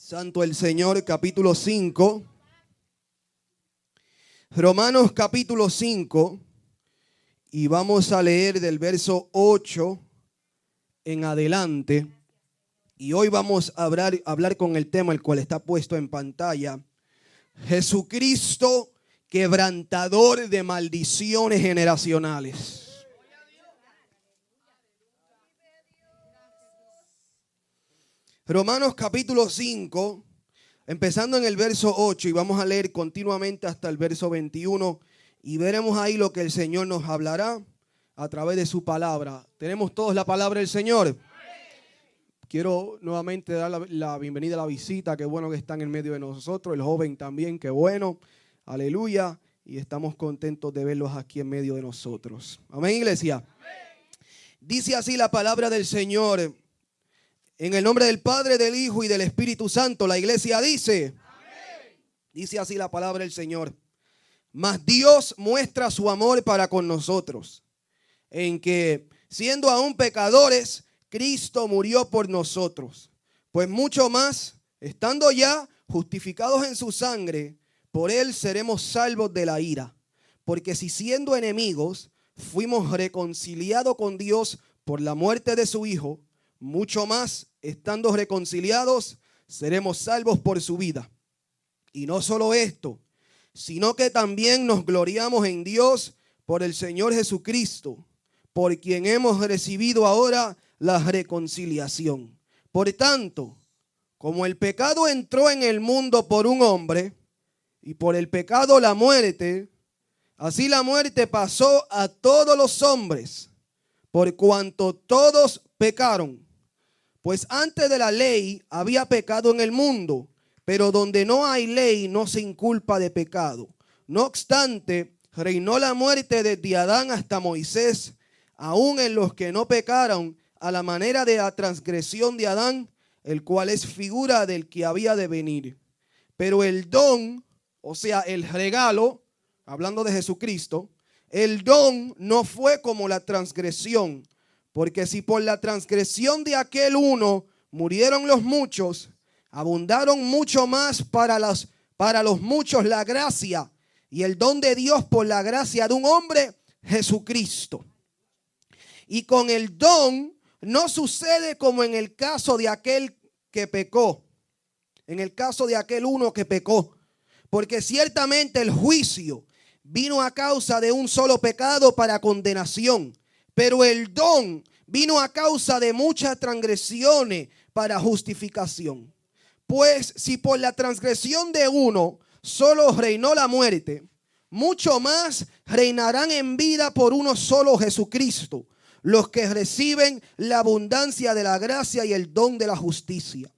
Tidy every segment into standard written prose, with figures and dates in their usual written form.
Santo el Señor, capítulo 5. Romanos capítulo 5. Y vamos a leer del verso 8 en adelante. Y hoy vamos a hablar con el tema el cual está puesto en pantalla. Jesucristo, quebrantador de maldiciones generacionales. Romanos capítulo 5, empezando en el verso 8 y vamos a leer continuamente hasta el verso 21 y veremos ahí lo que el Señor nos hablará a través de su palabra. ¿Tenemos todos la palabra del Señor? Quiero nuevamente dar la bienvenida a la visita, qué bueno que están en medio de nosotros, el joven también, qué bueno, aleluya, y estamos contentos de verlos aquí en medio de nosotros. Amén, iglesia. Amén. Dice así la palabra del Señor. En el nombre del Padre, del Hijo y del Espíritu Santo, la iglesia dice, amén. Dice así la palabra del Señor. Mas Dios muestra su amor para con nosotros, en que, siendo aún pecadores, Cristo murió por nosotros. Pues mucho más, estando ya justificados en su sangre, por él seremos salvos de la ira. Porque si siendo enemigos, fuimos reconciliados con Dios por la muerte de su Hijo, mucho más, estando reconciliados, seremos salvos por su vida. Y no solo esto, sino que también nos gloriamos en Dios por el Señor Jesucristo, por quien hemos recibido ahora la reconciliación. Por tanto, como el pecado entró en el mundo por un hombre, y por el pecado la muerte, así la muerte pasó a todos los hombres, por cuanto todos pecaron. Pues antes de la ley había pecado en el mundo, pero donde no hay ley no se inculpa de pecado. No obstante, reinó la muerte desde Adán hasta Moisés, aun en los que no pecaron, a la manera de la transgresión de Adán, el cual es figura del que había de venir. Pero el don, o sea, el regalo, hablando de Jesucristo, el don no fue como la transgresión. Porque si por la transgresión de aquel uno murieron los muchos, abundaron mucho más para los muchos la gracia y el don de Dios por la gracia de un hombre, Jesucristo. Y con el don no sucede como en el caso de aquel que pecó, en el caso de aquel uno que pecó. Porque ciertamente el juicio vino a causa de un solo pecado para condenación. Pero el don vino a causa de muchas transgresiones para justificación. Pues si por la transgresión de uno solo reinó la muerte, mucho más reinarán en vida por uno solo, Jesucristo, los que reciben la abundancia de la gracia y el don de la justicia.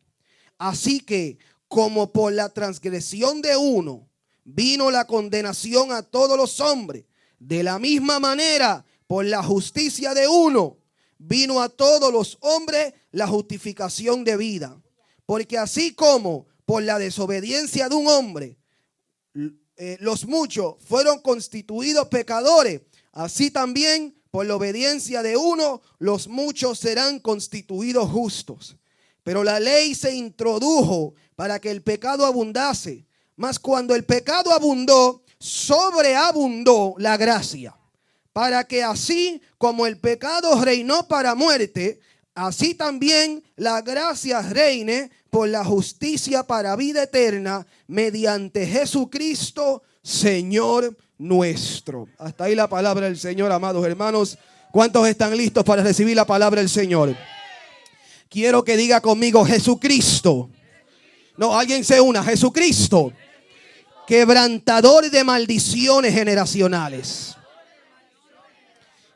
Así que, como por la transgresión de uno vino la condenación a todos los hombres, de la misma manera, por la justicia de uno, vino a todos los hombres la justificación de vida. Porque así como por la desobediencia de un hombre, los muchos fueron constituidos pecadores, así también por la obediencia de uno, los muchos serán constituidos justos. Pero la ley se introdujo para que el pecado abundase. Mas cuando el pecado abundó, sobreabundó la gracia. Para que así como el pecado reinó para muerte, así también la gracia reine por la justicia para vida eterna mediante Jesucristo, Señor nuestro. Hasta ahí la palabra del Señor, amados hermanos. ¿Cuántos están listos para recibir la palabra del Señor? Quiero que diga conmigo Jesucristo. No, alguien se una. Jesucristo, quebrantador de maldiciones generacionales.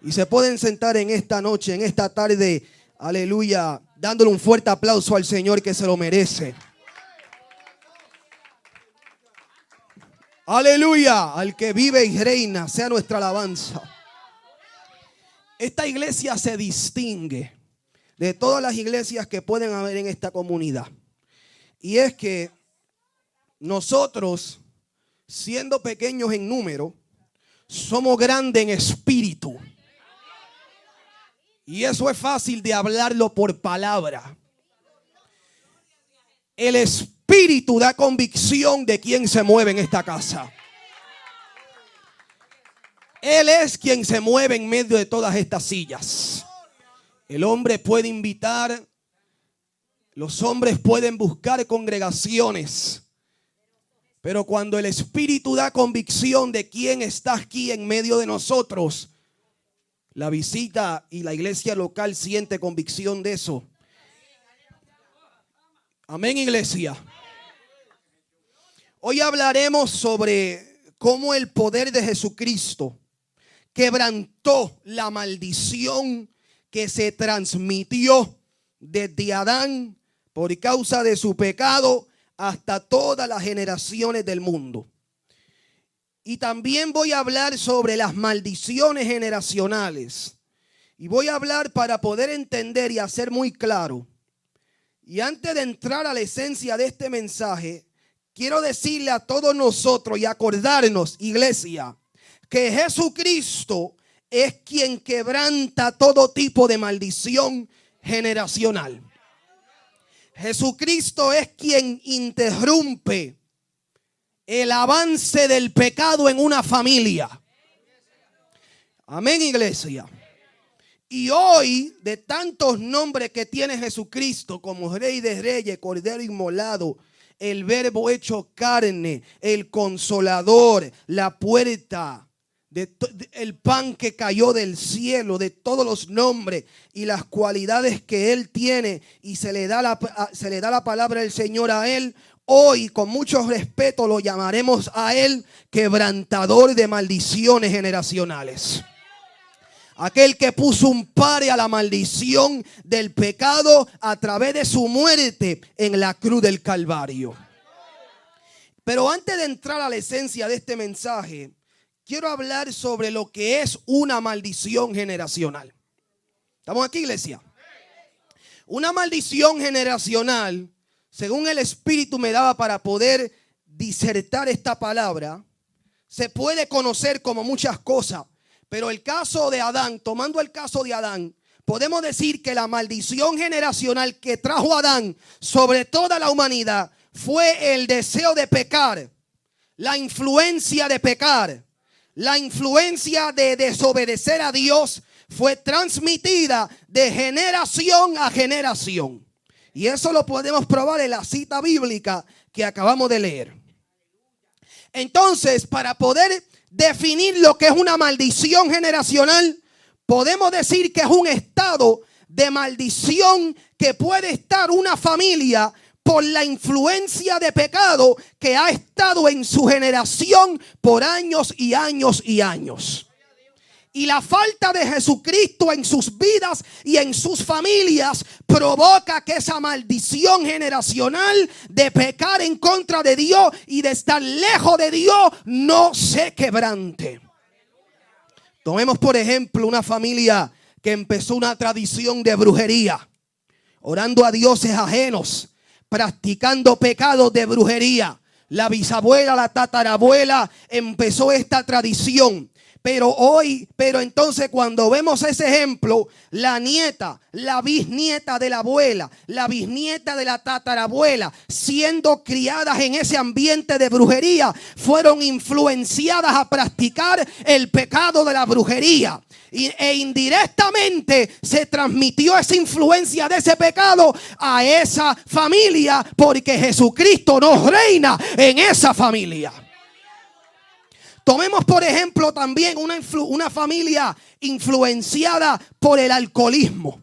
Y se pueden sentar en esta noche, en esta tarde, aleluya, dándole un fuerte aplauso al Señor que se lo merece. Aleluya, al que vive y reina, sea nuestra alabanza. Esta iglesia se distingue de todas las iglesias que pueden haber en esta comunidad. Y es que nosotros, siendo pequeños en número, somos grandes en espíritu. Y eso es fácil de hablarlo por palabra. El espíritu Espíritu da convicción de quién se mueve en esta casa. Él es quien se mueve en medio de todas estas sillas. El hombre puede invitar, los hombres pueden buscar congregaciones, pero cuando el Espíritu da convicción de quién está aquí en medio de nosotros, la visita y la iglesia local siente convicción de eso. Amén, iglesia. Hoy hablaremos sobre cómo el poder de Jesucristo quebrantó la maldición que se transmitió desde Adán por causa de su pecado hasta todas las generaciones del mundo. Y también voy a hablar sobre las maldiciones generacionales. Y voy a hablar para poder entender y hacer muy claro. Y antes de entrar a la esencia de este mensaje, quiero decirle a todos nosotros y acordarnos, iglesia, que Jesucristo es quien quebranta todo tipo de maldición generacional. Jesucristo es quien interrumpe el avance del pecado en una familia. Amén, iglesia. Y hoy, de tantos nombres que tiene Jesucristo, como Rey de Reyes, Cordero Inmolado, el Verbo hecho carne, el Consolador, la puerta, el pan que cayó del cielo, de todos los nombres y las cualidades que Él tiene, y se le da la palabra del Señor a Él. Hoy, con mucho respeto, lo llamaremos a Él quebrantador de maldiciones generacionales. Aquel que puso un pare a la maldición del pecado a través de su muerte en la cruz del Calvario. Pero antes de entrar a la esencia de este mensaje, quiero hablar sobre lo que es una maldición generacional. ¿Estamos aquí, iglesia? Una maldición generacional, según el Espíritu me daba para poder disertar esta palabra, se puede conocer como muchas cosas. Pero el caso de Adán, tomando el caso de Adán, podemos decir que la maldición generacional que trajo Adán sobre toda la humanidad fue el deseo de pecar, la influencia de pecar. La influencia de desobedecer a Dios fue transmitida de generación a generación. Y eso lo podemos probar en la cita bíblica que acabamos de leer. Entonces, para poder definir lo que es una maldición generacional, podemos decir que es un estado de maldición que puede estar una familia por la influencia de pecado que ha estado en su generación por años y años y años. Y la falta de Jesucristo en sus vidas y en sus familias provoca que esa maldición generacional de pecar en contra de Dios y de estar lejos de Dios no se quebrante. Tomemos por ejemplo una familia que empezó una tradición de brujería, orando a dioses ajenos, practicando pecados de brujería. La bisabuela, la tatarabuela empezó esta tradición. Pero entonces cuando vemos ese ejemplo, la nieta, la bisnieta de la abuela, la bisnieta de la tatarabuela, siendo criadas en ese ambiente de brujería, fueron influenciadas a practicar el pecado de la brujería. E indirectamente se transmitió esa influencia de ese pecado a esa familia, porque Jesucristo no reina en esa familia. Tomemos por ejemplo también una familia influenciada por el alcoholismo.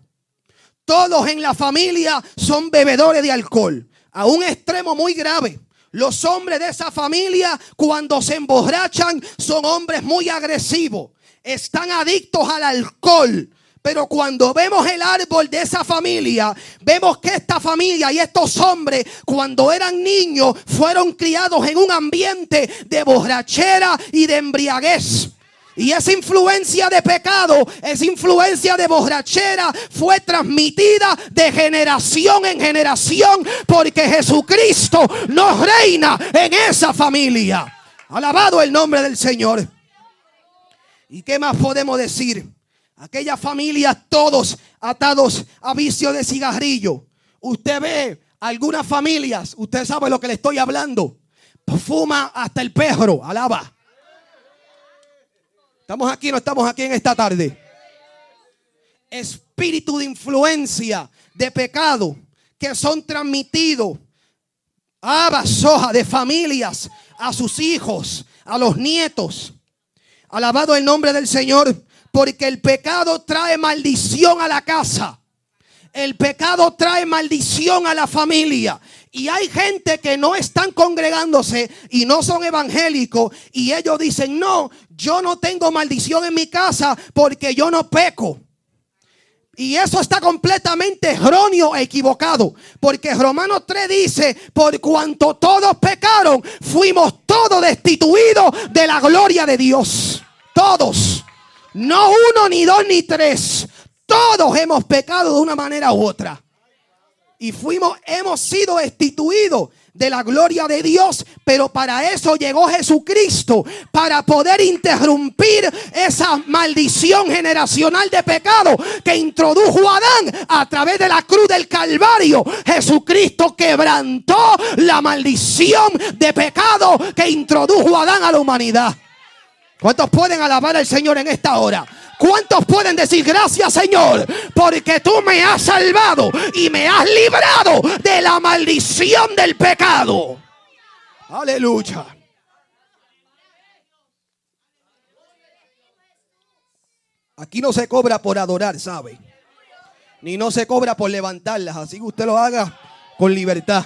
Todos en la familia son bebedores de alcohol, a un extremo muy grave. Los hombres de esa familia, cuando se emborrachan, son hombres muy agresivos. Están adictos al alcohol. Pero cuando vemos el árbol de esa familia, vemos que esta familia y estos hombres, cuando eran niños, fueron criados en un ambiente de borrachera y de embriaguez. Y esa influencia de pecado, esa influencia de borrachera fue transmitida de generación en generación, porque Jesucristo no reina en esa familia. Alabado el nombre del Señor. ¿Y qué más podemos decir? Aquellas familias todos atados a vicio de cigarrillo. Usted ve Algunas familias, usted sabe lo que le estoy hablando, fuma hasta el perro, alaba. ¿Estamos aquí o no estamos aquí en esta tarde? Espíritu de influencia, de pecado, que son transmitidos de familias a sus hijos, a los nietos. Alabado el nombre del Señor, porque el pecado trae maldición a la casa. El pecado trae maldición a la familia. Y hay gente que no están congregándose y no son evangélicos. Y ellos dicen, no, yo no tengo maldición en mi casa porque yo no peco. Y eso está completamente erróneo e equivocado. Porque Romanos 3 dice, por cuanto todos pecaron, fuimos todos destituidos de la gloria de Dios. Todos. No uno, ni dos, ni tres. Todos hemos pecado de una manera u otra. Y hemos sido destituidos de la gloria de Dios. Pero para eso llegó Jesucristo. Para poder interrumpir esa maldición generacional de pecado que introdujo Adán a través de la cruz del Calvario. Jesucristo quebrantó la maldición de pecado que introdujo Adán a la humanidad. ¿Cuántos pueden alabar al Señor en esta hora? ¿Cuántos pueden decir gracias, Señor, porque tú me has salvado y me has librado de la maldición del pecado? Aleluya. Aquí no se cobra por adorar, ¿sabe? Ni no se cobra por levantarlas. Así que usted lo haga con libertad.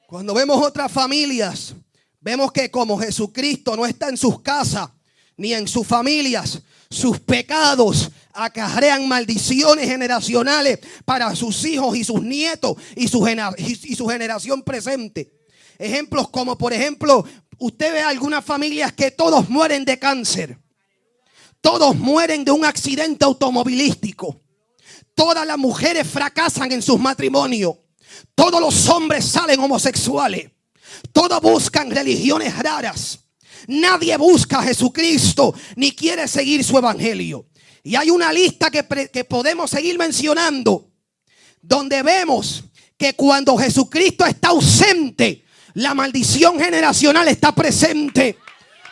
Cuando vemos otras familias, vemos que como Jesucristo no está en sus casas ni en sus familias, sus pecados acarrean maldiciones generacionales para sus hijos y sus nietos y su generación presente. Ejemplos como, por ejemplo, usted ve algunas familias que todos mueren de cáncer. Todos mueren de un accidente automovilístico. Todas las mujeres fracasan en sus matrimonios. Todos los hombres salen homosexuales. Todos buscan religiones raras. Nadie busca a Jesucristo ni quiere seguir su evangelio. Y hay una lista que podemos seguir mencionando, donde vemos que cuando Jesucristo está ausente, la maldición generacional está presente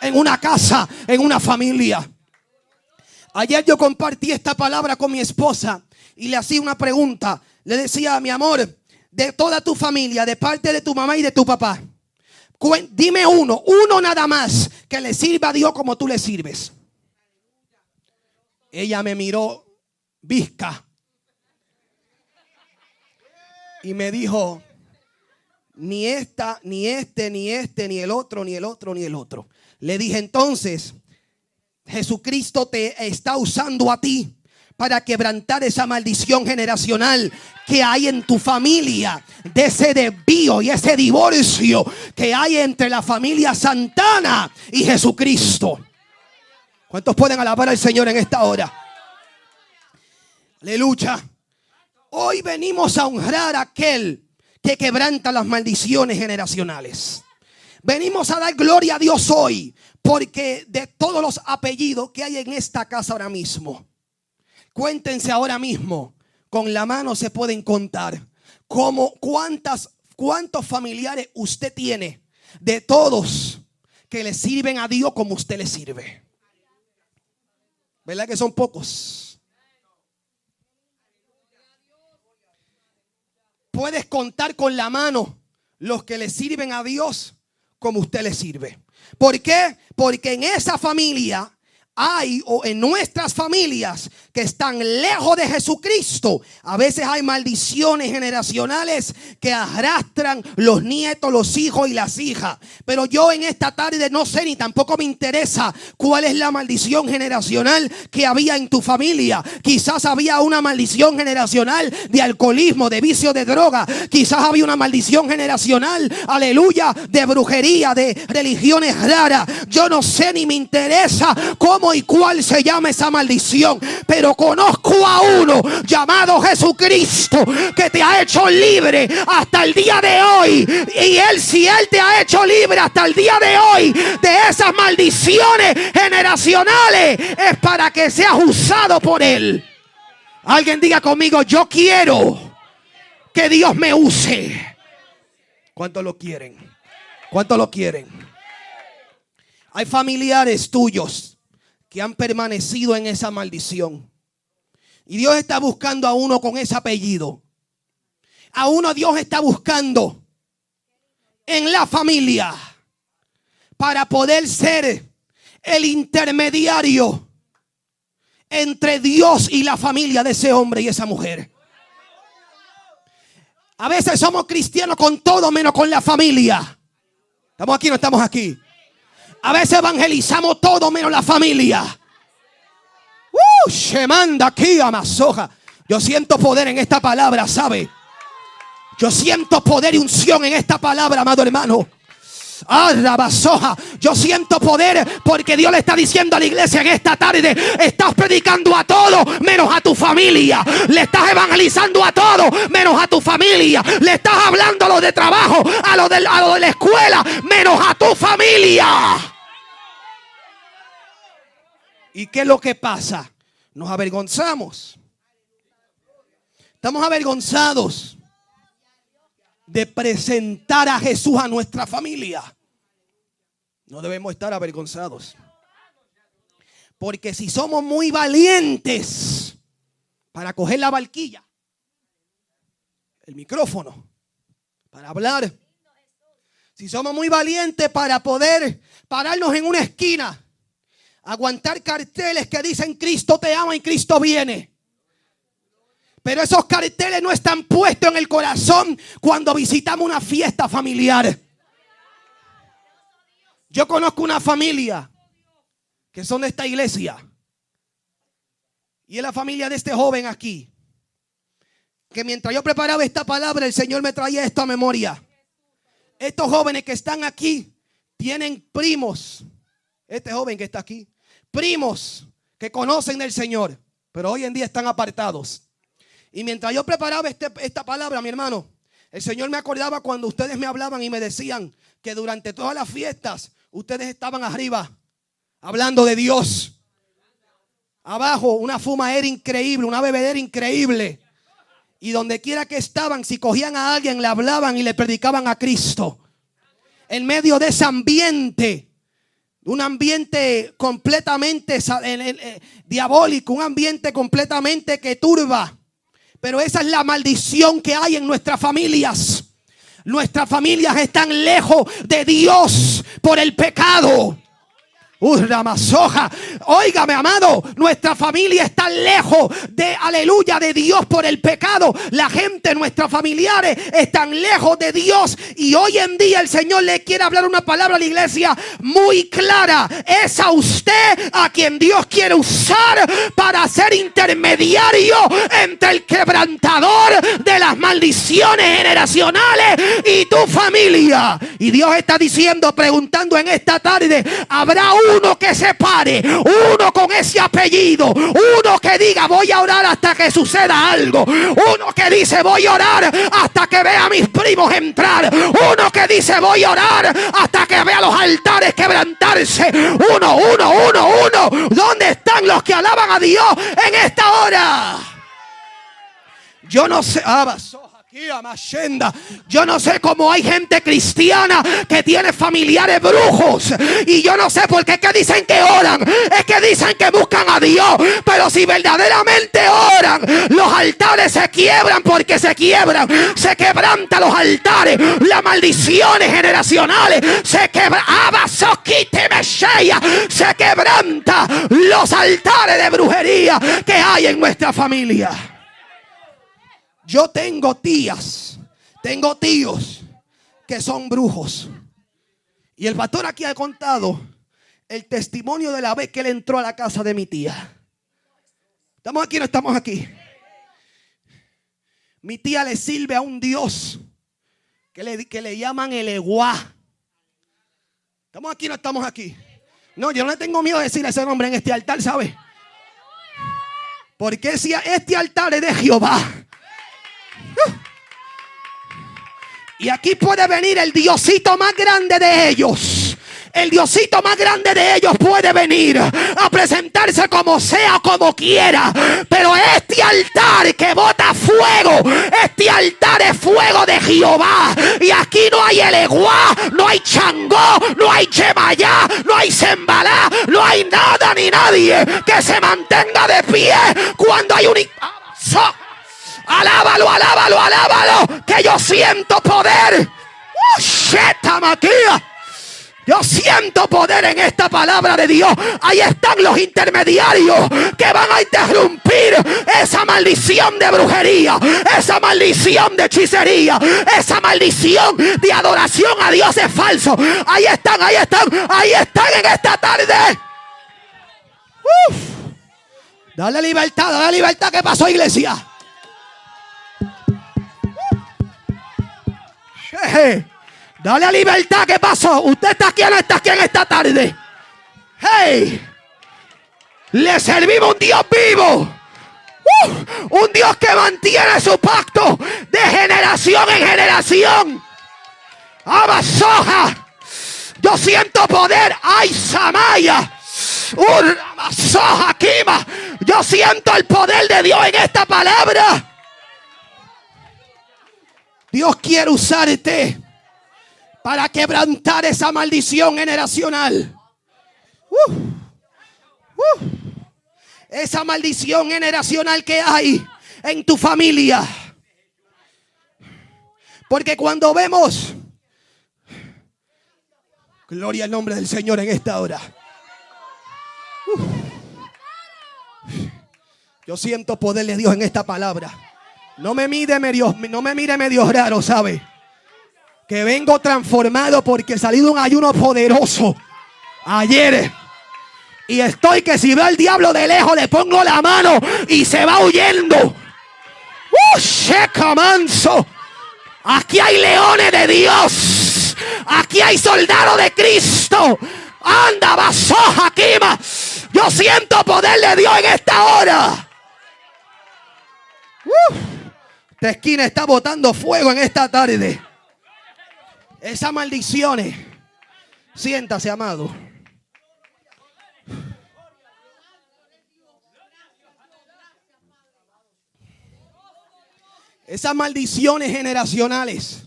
en una casa, en una familia. Ayer yo compartí esta palabra con mi esposa y le hacía una pregunta. Le decía, mi amor, de toda tu familia, de parte de tu mamá y de tu papá, dime uno nada más que le sirva a Dios como tú le sirves. Ella me miró visca y me dijo, ni esta, ni este, ni este, ni el otro, ni el otro, ni el otro. Le dije, entonces, Jesucristo te está usando a ti para quebrantar esa maldición generacional que hay en tu familia, de ese desvío y ese divorcio que hay entre la familia Santana y Jesucristo. ¿Cuántos pueden alabar al Señor en esta hora? Aleluya. Hoy venimos a honrar a aquel que quebranta las maldiciones generacionales. Venimos a dar gloria a Dios hoy, porque de todos los apellidos que hay en esta casa ahora mismo, cuéntense ahora mismo, con la mano se pueden contar cuántos familiares usted tiene, de todos que le sirven a Dios como usted le sirve. ¿Verdad que son pocos? Puedes contar con la mano los que le sirven a Dios como usted le sirve. ¿Por qué? Porque en esa familia hay, o en nuestras familias que están lejos de Jesucristo, a veces hay maldiciones generacionales que arrastran los nietos, los hijos y las hijas. Pero yo en esta tarde no sé, ni tampoco me interesa cuál es la maldición generacional que había en tu familia. Quizás había una maldición generacional de alcoholismo, de vicio de droga. Quizás había una maldición generacional, aleluya, de brujería, de religiones raras. Yo no sé ni me interesa cómo y cuál se llama esa maldición, pero conozco a uno llamado Jesucristo que te ha hecho libre hasta el día de hoy. Y si Él te ha hecho libre hasta el día de hoy de esas maldiciones generacionales, es para que seas usado por Él. Alguien diga conmigo, yo quiero que Dios me use. ¿Cuántos lo quieren? ¿Cuántos lo quieren? Hay familiares tuyos que han permanecido en esa maldición. Y Dios está buscando a uno con ese apellido. A uno Dios está buscando en la familia para poder ser el intermediario entre Dios y la familia de ese hombre y esa mujer. A veces somos cristianos con todo menos con la familia. ¿Estamos aquí o no estamos aquí? A veces evangelizamos todo menos la familia. Se manda aquí a Masoja. Yo siento poder en esta palabra, ¿sabe? Yo siento poder y unción en esta palabra, amado hermano. Yo siento poder porque Dios le está diciendo a la iglesia en esta tarde: estás predicando a todo menos a tu familia. Le estás evangelizando a todo menos a tu familia. Le estás hablando a los de trabajo, a los de la escuela, menos a tu familia. ¿Y qué es lo que pasa? Nos avergonzamos. Estamos avergonzados de presentar a Jesús a nuestra familia. No debemos estar avergonzados. Porque si somos muy valientes para coger la barquilla, el micrófono, para hablar, si somos muy valientes para poder pararnos en una esquina, aguantar carteles que dicen Cristo te ama y Cristo viene, pero esos carteles no están puestos en el corazón cuando visitamos una fiesta familiar. Yo conozco una familia que son de esta iglesia, y es la familia de este joven aquí, que mientras yo preparaba esta palabra, el Señor me traía esto a memoria. Estos jóvenes que están aquí tienen primos. Este joven que está aquí, primos que conocen del Señor, pero hoy en día están apartados. Y mientras yo preparaba esta palabra, mi hermano, el Señor me acordaba cuando ustedes me hablaban y me decían que durante todas las fiestas ustedes estaban arriba hablando de Dios. Abajo una fumadera increíble, una bebedera increíble. Y donde quiera que estaban, si cogían a alguien, le hablaban y le predicaban a Cristo. En medio de ese ambiente, un ambiente completamente diabólico, un ambiente completamente que turba. Pero esa es la maldición que hay en nuestras familias. Nuestras familias están lejos de Dios por el pecado. Óigame, amado, nuestra familia está lejos de, aleluya, de Dios por el pecado. La gente, nuestros familiares están lejos de Dios. Y hoy en día el Señor le quiere hablar una palabra a la iglesia muy clara. Es a usted a quien Dios quiere usar para ser intermediario entre el quebrantador de las maldiciones generacionales y tu familia. Y Dios está diciendo, preguntando en esta tarde: ¿habrá uno que se pare, uno con ese apellido, uno que diga voy a orar hasta que suceda algo, uno que dice voy a orar hasta que vea a mis primos entrar, uno que dice voy a orar hasta que vea los altares quebrantarse? Uno. ¿Dónde están los que alaban a Dios en esta hora? Yo no sé. Yo no sé cómo hay gente cristiana que tiene familiares brujos. Y yo no sé por qué que dicen que oran. Es que dicen que buscan a Dios. Pero si verdaderamente oran, los altares se quiebran, porque se quiebran. Se quebrantan los altares. Las maldiciones generacionales se quebran. Se quebranta los altares de brujería que hay en nuestra familia. Yo tengo tías, tengo tíos que son brujos. Y el pastor aquí ha contado el testimonio de la vez que él entró a la casa de mi tía. ¿Estamos aquí o no estamos aquí? Mi tía le sirve a un Dios que le llaman el Eguá. ¿Estamos aquí o no estamos aquí? No, yo no le tengo miedo de decir ese nombre en este altar, ¿sabe? Porque si este altar es de Jehová. Y aquí puede venir el diosito más grande de ellos, el Diosito más grande de ellos puede venir a presentarse como sea, como quiera. Pero este altar que bota fuego, este altar es fuego de Jehová. Y aquí no hay Eleguá, no hay Changó, no hay Chemayá, no hay Zembalá, no hay nada ni nadie que se mantenga de pie cuando hay un... Alábalo, alábalo, alábalo, que yo siento poder. Yo siento poder en esta palabra de Dios. Ahí están los intermediarios que van a interrumpir esa maldición de brujería, esa maldición de hechicería, esa maldición de adoración a dioses falsos. Ahí están, ahí están, ahí están en esta tarde. Dale libertad. ¿Qué pasó, iglesia? Dale libertad. ¿Qué pasó? ¿Usted está aquí o no está aquí en esta tarde? ¡Hey! Le servimos un Dios vivo. Un Dios que mantiene su pacto de generación en generación. ¡Abasoja! Yo siento poder. ¡Ay, Samaya! ¡Uramasoja, Kima! Yo siento el poder de Dios en esta palabra. Dios quiere usarte para quebrantar esa maldición generacional. Esa maldición generacional que hay en tu familia. Porque cuando vemos, gloria al nombre del Señor en esta hora. Yo siento poder de Dios en esta palabra. No me mire medio raro, ¿sabe? Que vengo transformado porque salí de un ayuno poderoso ayer. Y estoy que si veo al diablo de lejos le pongo la mano y se va huyendo. Checa manso. Aquí hay leones de Dios. Aquí hay soldados de Cristo. Anda, basoja, quima. Yo siento poder de Dios en esta hora. Esta esquina está botando fuego en esta tarde. Esas maldiciones. Siéntase, amado. Esas maldiciones generacionales.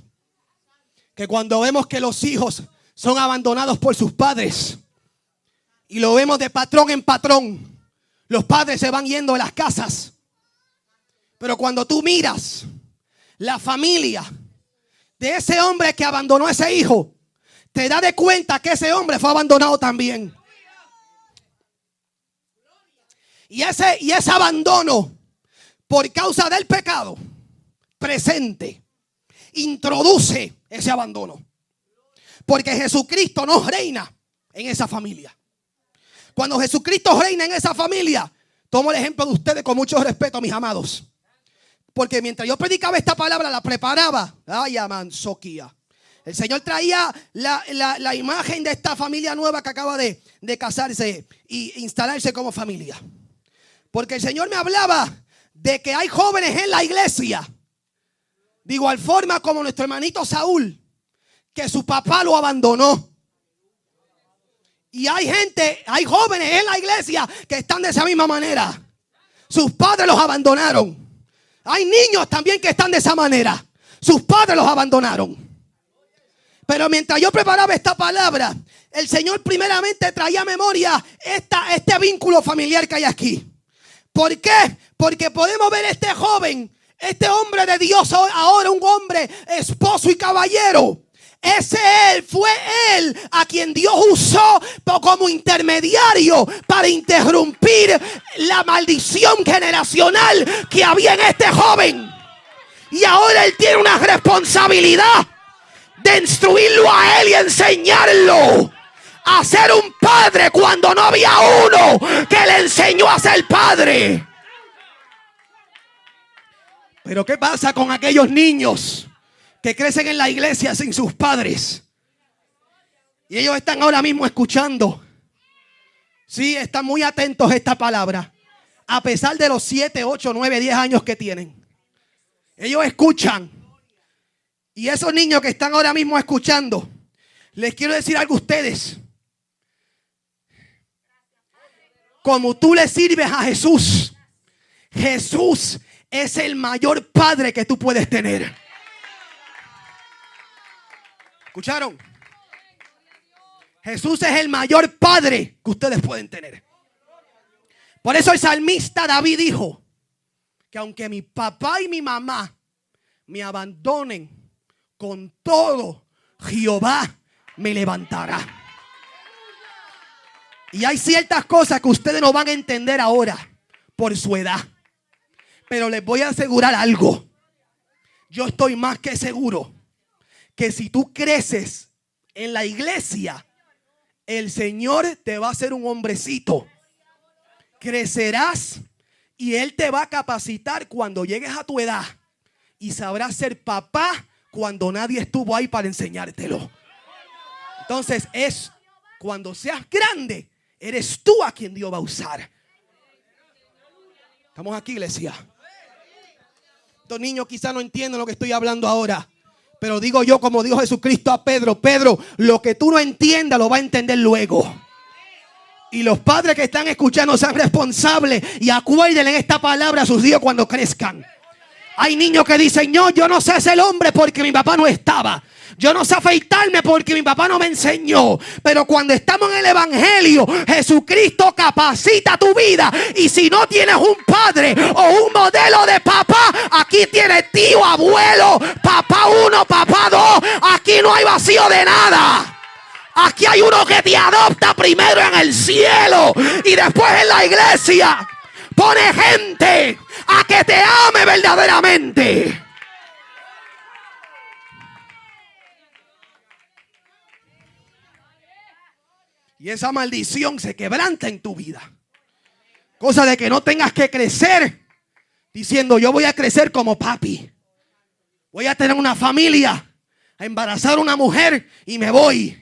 Que cuando vemos que los hijos son abandonados por sus padres. Y lo vemos de patrón en patrón. Los padres se van yendo de las casas. Pero cuando tú miras la familia de ese hombre que abandonó a ese hijo, te das de cuenta que ese hombre fue abandonado también. Y ese abandono por causa del pecado presente introduce ese abandono. Porque Jesucristo no reina en esa familia. Cuando Jesucristo reina en esa familia, tomo el ejemplo de ustedes con mucho respeto, mis amados. Porque mientras yo predicaba esta palabra, la preparaba. Ay, amanzoquía. El Señor traía la imagen de esta familia nueva que acaba de casarse e instalarse como familia. Porque el Señor me hablaba de que hay jóvenes en la iglesia. De igual forma como nuestro hermanito Saúl, que su papá lo abandonó. Y hay jóvenes en la iglesia que están de esa misma manera. Sus padres los abandonaron. Hay niños también que están de esa manera. Sus padres los abandonaron. Pero mientras yo preparaba esta palabra, el Señor primeramente traía a memoria este vínculo familiar que hay aquí. ¿Por qué? Porque podemos ver este joven, este hombre de Dios, ahora un hombre esposo y caballero. Fue él a quien Dios usó como intermediario para interrumpir la maldición generacional que había en este joven. Y ahora él tiene una responsabilidad de instruirlo a él y enseñarlo a ser un padre cuando no había uno que le enseñó a ser padre. Pero ¿qué pasa con aquellos niños que crecen en la iglesia sin sus padres? Y ellos están ahora mismo escuchando. Sí, están muy atentos a esta palabra. A pesar de los 7, 8, 9, 10 años que tienen. Ellos escuchan. Y esos niños que están ahora mismo escuchando, les quiero decir algo a ustedes. como tú le sirves a Jesús. Jesús es el mayor padre que tú puedes tener. ¿Escucharon? Jesús es el mayor padre que ustedes pueden tener. Por eso el salmista David dijo que aunque mi papá y mi mamá me abandonen, con todo Jehová me levantará. Y hay ciertas cosas que ustedes no van a entender ahora por su edad. Pero les voy a asegurar algo. Yo estoy más que seguro que si tú creces en la iglesia, el Señor te va a hacer un hombrecito. Crecerás y Él te va a capacitar cuando llegues a tu edad. Y sabrás ser papá cuando nadie estuvo ahí para enseñártelo. Entonces es cuando seas grande, eres tú a quien Dios va a usar. ¿Estamos aquí, iglesia? Estos niños quizás no entienden lo que estoy hablando ahora. Pero digo yo, como dijo Jesucristo a Pedro: Pedro, lo que tú no entiendas lo va a entender luego. Y los padres que están escuchando sean responsables y acuérdenle en esta palabra a sus hijos cuando crezcan. Hay niños que dicen: no, yo no sé ser hombre porque mi papá no estaba. Yo no sé afeitarme porque mi papá no me enseñó. Pero cuando estamos en el evangelio, Jesucristo capacita tu vida. Y si no tienes un padre o un modelo de papá, aquí tienes tío, abuelo, papá 1, papá 2. Aquí no hay vacío de nada. Aquí hay uno que te adopta primero en el cielo y después en la iglesia. Pone gente a que te ame verdaderamente. Y esa maldición se quebranta en tu vida. Cosa de que no tengas que crecer diciendo: yo voy a crecer como papi. Voy a tener una familia, a embarazar a una mujer y me voy.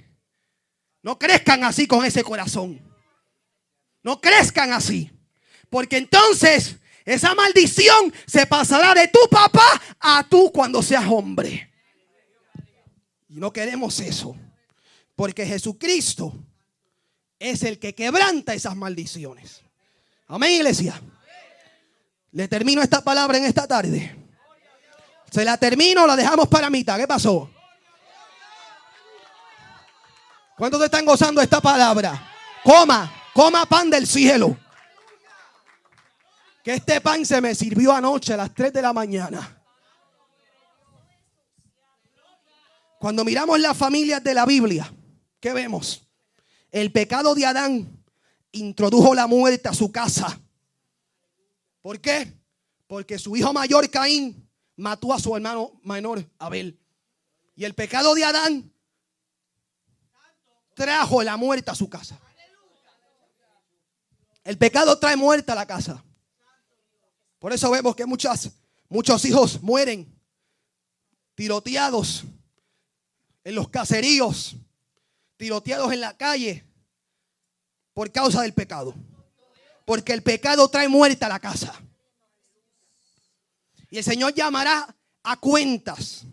No crezcan así con ese corazón. No crezcan así. Porque entonces esa maldición se pasará de tu papá a tú cuando seas hombre. Y no queremos eso. Porque Jesucristo es el que quebranta esas maldiciones. Amén, iglesia. Le termino esta palabra en esta tarde. Se la termino o la dejamos para mitad. ¿Qué pasó? ¿Cuántos están gozando esta palabra? Coma pan del cielo. Que este pan se me sirvió anoche a las 3 de la mañana. Cuando miramos las familias de la Biblia, ¿qué vemos? El pecado de Adán introdujo la muerte a su casa. ¿Por qué? Porque su hijo mayor, Caín, mató a su hermano menor, Abel. Y el pecado de Adán trajo la muerte a su casa. El pecado trae muerte a la casa. Por eso vemos que muchos hijos mueren tiroteados en los caseríos, tiroteados en la calle por causa del pecado. Porque el pecado trae muerte a la casa. Y el Señor llamará a cuentas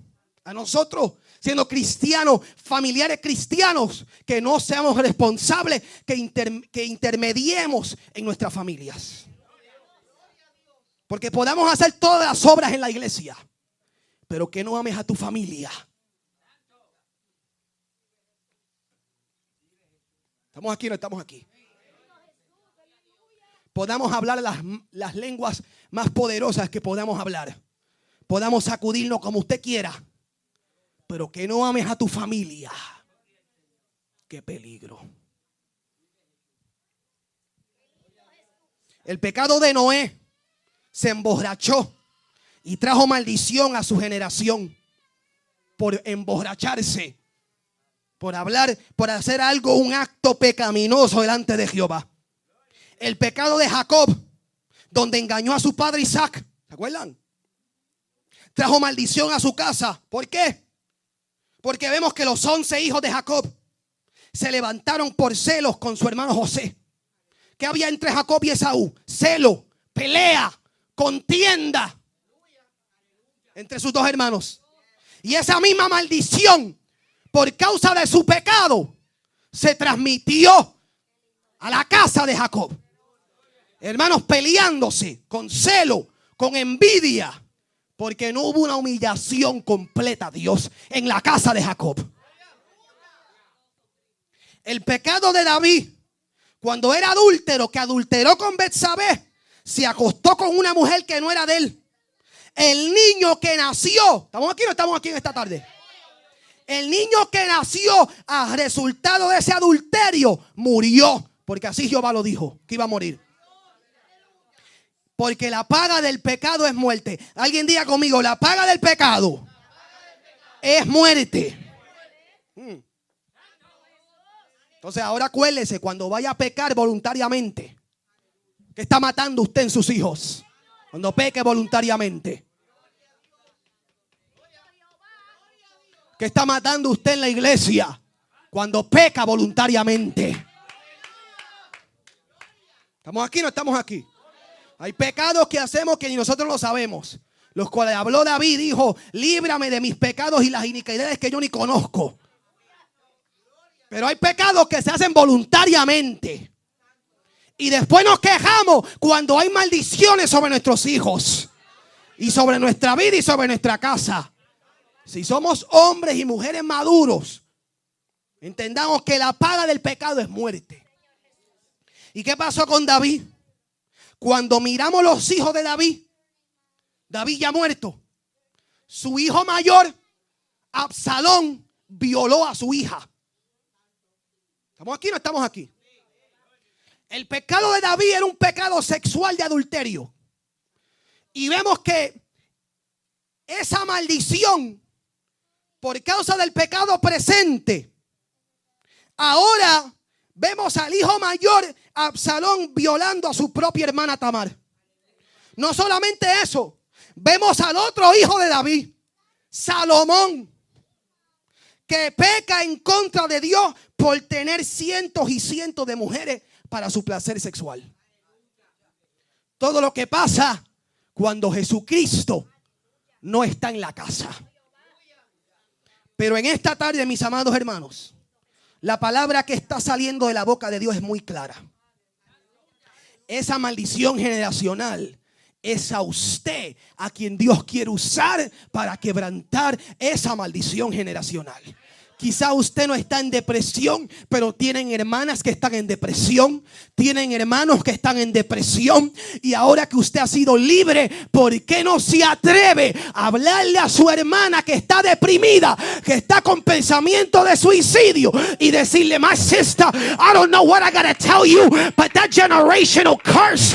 a nosotros, siendo cristianos, familiares cristianos, que no seamos responsables, que intermediemos en nuestras familias. Porque podamos hacer todas las obras en la iglesia, pero que no ames a tu familia. ¿Estamos aquí o no estamos aquí? Podamos hablar las lenguas más poderosas que podamos hablar. Podamos sacudirnos como usted quiera, pero que no ames a tu familia. ¡Qué peligro! El pecado de Noé se emborrachó y trajo maldición a su generación por emborracharse, por hablar, por hacer algo, un acto pecaminoso delante de Jehová. El pecado de Jacob, donde engañó a su padre Isaac, ¿se acuerdan? Trajo maldición a su casa. ¿Por qué? Porque vemos que los 11 hijos de Jacob se levantaron por celos con su hermano José. ¿Qué había entre Jacob y Esaú? Celo, pelea, contienda entre sus dos hermanos. Y esa misma maldición, por causa de su pecado, se transmitió a la casa de Jacob. Hermanos, peleándose con celo, con envidia, porque no hubo una humillación completa a Dios en la casa de Jacob. El pecado de David, cuando era adúltero, que adulteró con Betsabé, se acostó con una mujer que no era de él. El niño que nació, ¿estamos aquí o no estamos aquí en esta tarde? El niño que nació a resultado de ese adulterio murió, porque así Jehová lo dijo, que iba a morir. Porque la paga del pecado es muerte. Alguien diga conmigo, la paga del pecado es muerte. Entonces ahora acuérdese, cuando vaya a pecar voluntariamente, que está matando usted en sus hijos. Cuando peque voluntariamente, que está matando usted en la iglesia. Cuando peca voluntariamente. ¿Estamos aquí o no estamos aquí? Hay pecados que hacemos que ni nosotros lo sabemos. Los cuales habló David, dijo, líbrame de mis pecados y las iniquidades que yo ni conozco. Pero hay pecados que se hacen voluntariamente. Y después nos quejamos cuando hay maldiciones sobre nuestros hijos. Y sobre nuestra vida y sobre nuestra casa. Si somos hombres y mujeres maduros, entendamos que la paga del pecado es muerte. ¿Y qué pasó con David? Cuando miramos los hijos de David, David ya muerto. Su hijo mayor, Absalón, violó a su hija. ¿Estamos aquí o no estamos aquí? El pecado de David era un pecado sexual de adulterio. Y vemos que esa maldición, por causa del pecado presente, ahora vemos al hijo mayor, Absalón, violando a su propia hermana Tamar. No solamente eso, vemos al otro hijo de David, Salomón, que peca en contra de Dios por tener cientos y cientos de mujeres para su placer sexual. Todo lo que pasa cuando Jesucristo no está en la casa. Pero en esta tarde, mis amados hermanos, la palabra que está saliendo de la boca de Dios es muy clara. Esa maldición generacional es a usted a quien Dios quiere usar para quebrantar esa maldición generacional. Quizá usted no está en depresión, pero tienen hermanas que están en depresión. Tienen hermanos que están en depresión. Y ahora que usted ha sido libre, ¿por qué no se atreve a hablarle a su hermana que está deprimida, que está con pensamiento de suicidio, y decirle, my sister, I don't know what I gotta tell you, but that generational curse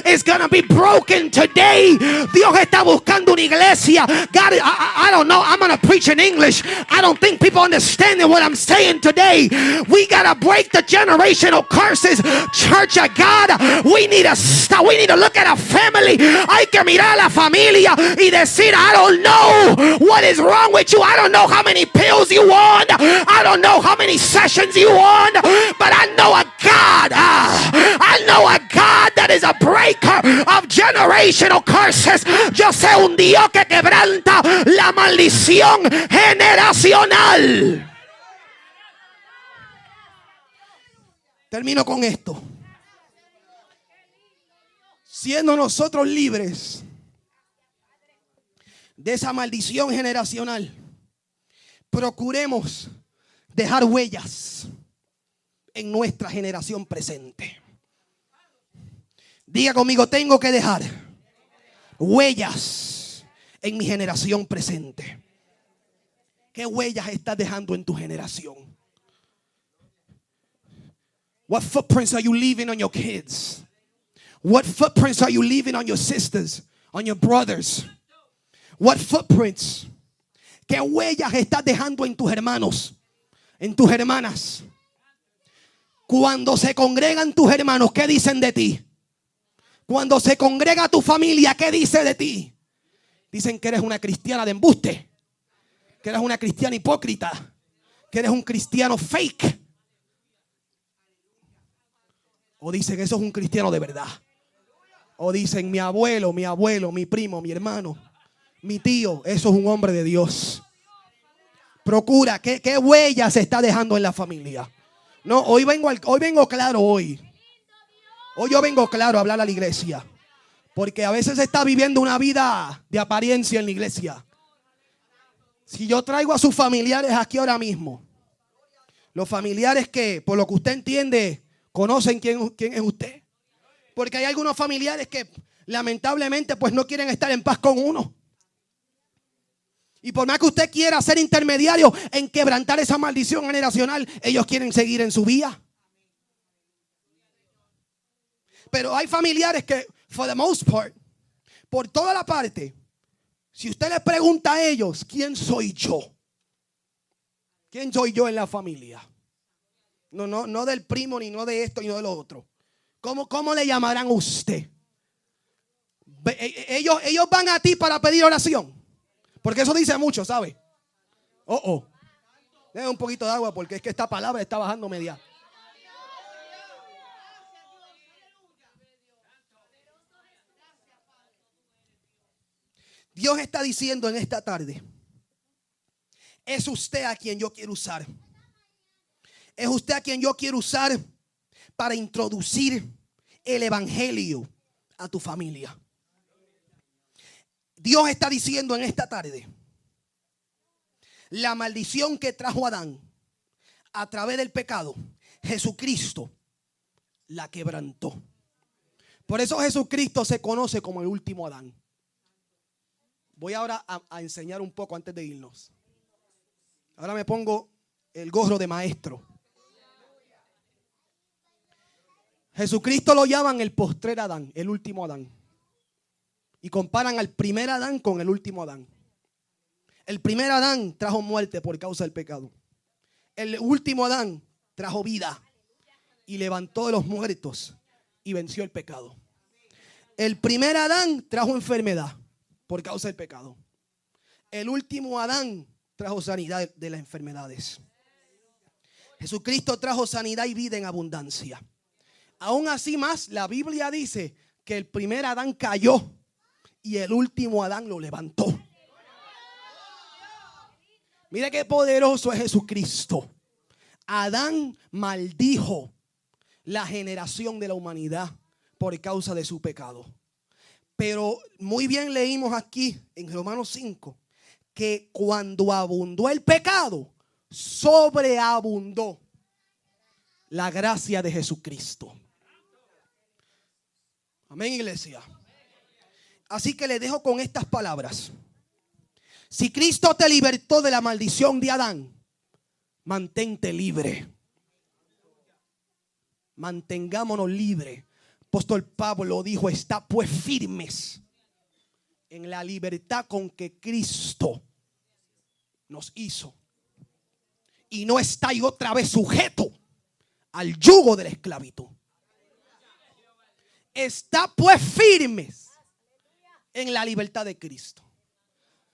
is gonna be broken today. Dios está buscando una iglesia. God, I don't know, I'm gonna preach in English. I don't think people understand what I'm saying today. We gotta break the generational curses. Church of God, we need to stop. We need to look at a family. Hay que mirar a la familia y decir, I don't know what is wrong with you. I don't know how many pills you want. I don't know how many sessions you want. But I know a God. I know a God that is a breaker of generational curses. Yo sé un Dios que quebranta la maldición generacional. Termino con esto. Siendo nosotros libres de esa maldición generacional, procuremos dejar huellas en nuestra generación presente. Diga conmigo, tengo que dejar huellas en mi generación presente. ¿Qué huellas estás dejando en tu generación? What footprints are you leaving on your kids? What footprints are you leaving on your sisters, on your brothers? What footprints? ¿Qué huellas estás dejando en tus hermanos, en tus hermanas? Cuando se congregan tus hermanos, ¿qué dicen de ti? Cuando se congrega tu familia, ¿qué dice de ti? Dicen que eres una cristiana de embuste, que eres una cristiana hipócrita, que eres un cristiano fake. O dicen, eso es un cristiano de verdad. O dicen, mi abuelo, mi primo, mi hermano, mi tío, eso es un hombre de Dios. Procura, ¿qué huella se está dejando en la familia? No, hoy vengo claro hoy. Hoy yo vengo claro a hablar a la iglesia. Porque a veces se está viviendo una vida de apariencia en la iglesia. Si yo traigo a sus familiares aquí ahora mismo, los familiares que, por lo que usted entiende, conocen quién es usted. Porque hay algunos familiares que lamentablemente pues no quieren estar en paz con uno. Y por más que usted quiera ser intermediario en quebrantar esa maldición generacional, ellos quieren seguir en su vía. Pero hay familiares que, for the most part, por toda la parte, si usted les pregunta a ellos, ¿quién soy yo? ¿Quién soy yo en la familia? No del primo, ni no de esto, ni no de lo otro. ¿Cómo le llamarán a usted? Ellos van a ti para pedir oración. Porque eso dice mucho, ¿sabe? Deja un poquito de agua porque es que esta palabra está bajando media. Dios está diciendo en esta tarde, es usted a quien yo quiero usar. Es usted a quien yo quiero usar para introducir el evangelio a tu familia. Dios está diciendo en esta tarde, la maldición que trajo Adán a través del pecado, Jesucristo la quebrantó. Por eso Jesucristo se conoce como el último Adán. Voy ahora a enseñar un poco antes de irnos. Ahora me pongo el gorro de maestro. Jesucristo lo llaman el postrer Adán, el último Adán. Y comparan al primer Adán con el último Adán. El primer Adán trajo muerte por causa del pecado. El último Adán trajo vida y levantó de los muertos y venció el pecado. El primer Adán trajo enfermedad por causa del pecado. El último Adán trajo sanidad de las enfermedades. Jesucristo trajo sanidad y vida en abundancia. Aún así más, la Biblia dice que el primer Adán cayó y el último Adán lo levantó. Mira qué poderoso es Jesucristo. Adán maldijo la generación de la humanidad por causa de su pecado. Pero muy bien leímos aquí en Romanos 5 que cuando abundó el pecado, sobreabundó la gracia de Jesucristo. Amén, iglesia. Así que le dejo con estas palabras. Si Cristo te libertó de la maldición de Adán, mantente libre. Mantengámonos libres. Apóstol Pablo dijo, está pues firmes en la libertad con que Cristo nos hizo. Y no estáis otra vez sujeto al yugo de la esclavitud. Está pues firmes en la libertad de Cristo.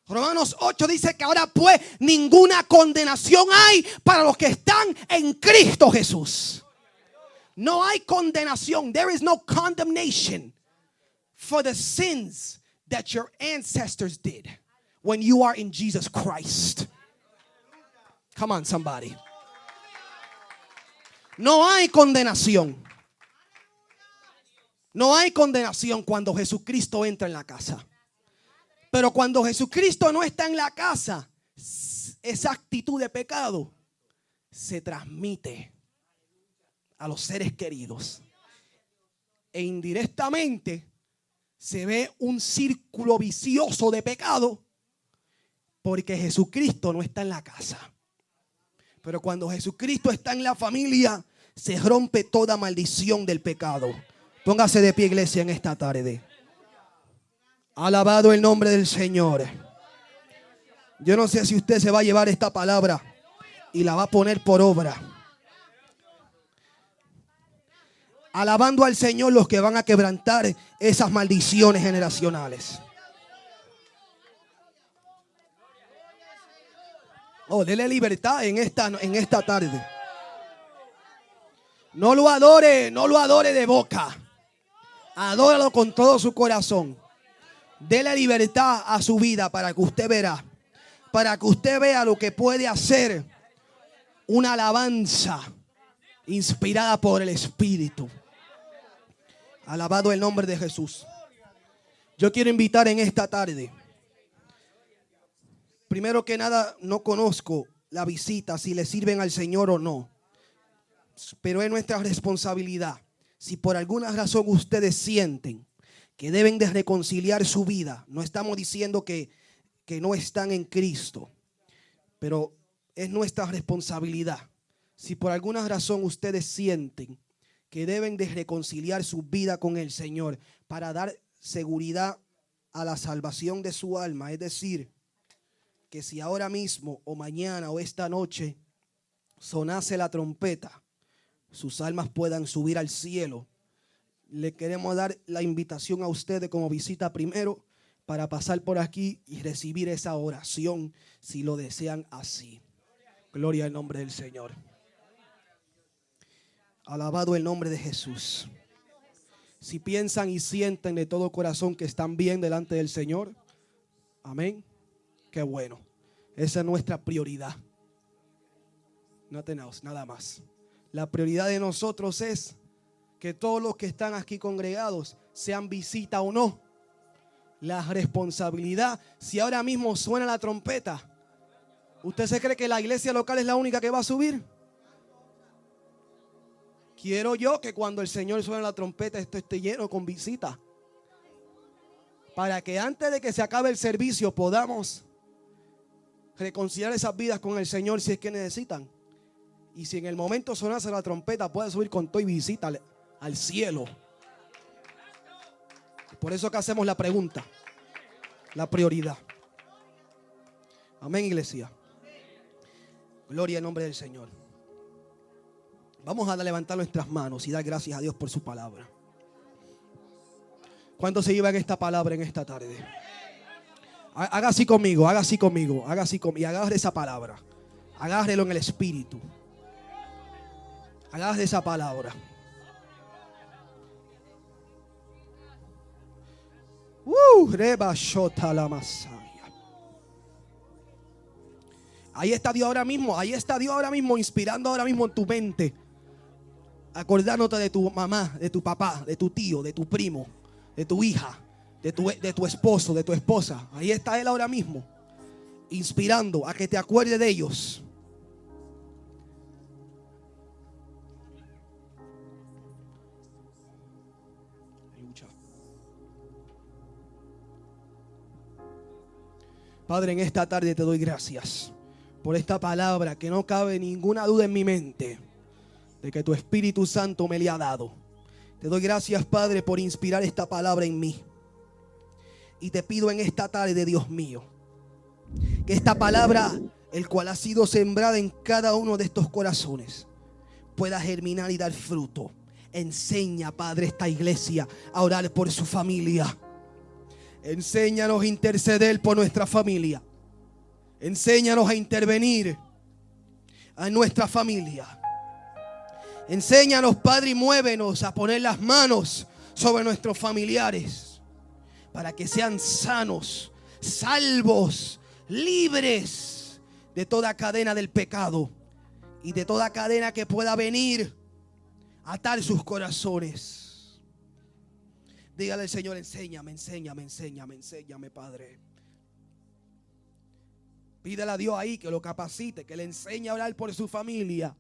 Romanos 8 dice que ahora pues ninguna condenación hay para los que están en Cristo Jesús. No hay condenación. There is no condemnation for the sins that your ancestors did when you are in Jesus Christ. Come on, somebody. No hay condenación. No hay condenación cuando Jesucristo entra en la casa. Pero cuando Jesucristo no está en la casa, esa actitud de pecado se transmite a los seres queridos. E indirectamente se ve un círculo vicioso de pecado porque Jesucristo no está en la casa. Pero cuando Jesucristo está en la familia, se rompe toda maldición del pecado. Póngase de pie, iglesia, en esta tarde. Alabado el nombre del Señor. Yo no sé si usted se va a llevar esta palabra y la va a poner por obra. Alabando al Señor los que van a quebrantar esas maldiciones generacionales. Dele libertad en esta tarde. No lo adore de boca. Adóralo con todo su corazón. Dele libertad a su vida para que usted verá. Para que usted vea lo que puede hacer una alabanza inspirada por el Espíritu. Alabado el nombre de Jesús. Yo quiero invitar en esta tarde. Primero que nada, no conozco la visita, si le sirven al Señor o no. Pero es nuestra responsabilidad. Si por alguna razón ustedes sienten que deben de reconciliar su vida, no estamos diciendo que no están en Cristo, pero es nuestra responsabilidad. Si por alguna razón ustedes sienten que deben de reconciliar su vida con el Señor para dar seguridad a la salvación de su alma, es decir, que si ahora mismo o mañana o esta noche sonase la trompeta, sus almas puedan subir al cielo. Le queremos dar la invitación a ustedes como visita primero para pasar por aquí y recibir esa oración si lo desean así. Gloria al nombre del Señor. Alabado el nombre de Jesús. Si piensan y sienten de todo corazón que están bien delante del Señor, amén. Qué bueno. Esa es nuestra prioridad. Nada más. La prioridad de nosotros es que todos los que están aquí congregados, sean visita o no, la responsabilidad, si ahora mismo suena la trompeta, ¿usted se cree que la iglesia local es la única que va a subir? Quiero yo que cuando el Señor suene la trompeta esto esté lleno con visita, para que antes de que se acabe el servicio podamos reconciliar esas vidas con el Señor si es que necesitan. Y si en el momento sonase la trompeta, puede subir con todo y visita al cielo. Por eso que hacemos la pregunta, la prioridad. Amén, iglesia. Gloria al nombre del Señor. Vamos a levantar nuestras manos y dar gracias a Dios por su palabra. ¿Cuántos se llevan esta palabra en esta tarde? Haga así conmigo, haga así conmigo, haga así conmigo y agarre esa palabra. Agárrelo en el espíritu. Agarre esa palabra. Reba shota la masaya. Ahí está Dios ahora mismo. Ahí está Dios ahora mismo, inspirando ahora mismo en tu mente. Acordándote de tu mamá, de tu papá, de tu tío, de tu primo, de tu hija, de tu esposo, de tu esposa. Ahí está Él ahora mismo, inspirando a que te acuerdes de ellos. Padre, en esta tarde te doy gracias por esta palabra que no cabe ninguna duda en mi mente de que tu Espíritu Santo me le ha dado. Te doy gracias, Padre, por inspirar esta palabra en mí. Y te pido en esta tarde, Dios mío, que esta palabra, el cual ha sido sembrada en cada uno de estos corazones, pueda germinar y dar fruto. Enseña, Padre, esta iglesia a orar por su familia. Enséñanos a interceder por nuestra familia. Enséñanos a intervenir en nuestra familia. Enséñanos, Padre, y muévenos a poner las manos sobre nuestros familiares para que sean sanos, salvos, libres de toda cadena del pecado y de toda cadena que pueda venir a atar sus corazones. Dígale al Señor, enséñame, Padre. Pídele a Dios ahí que lo capacite, que le enseñe a orar por su familia.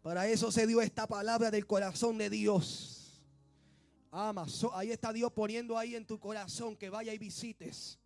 Para eso se dio esta palabra del corazón de Dios. Ahí está Dios poniendo ahí en tu corazón que vaya y visites.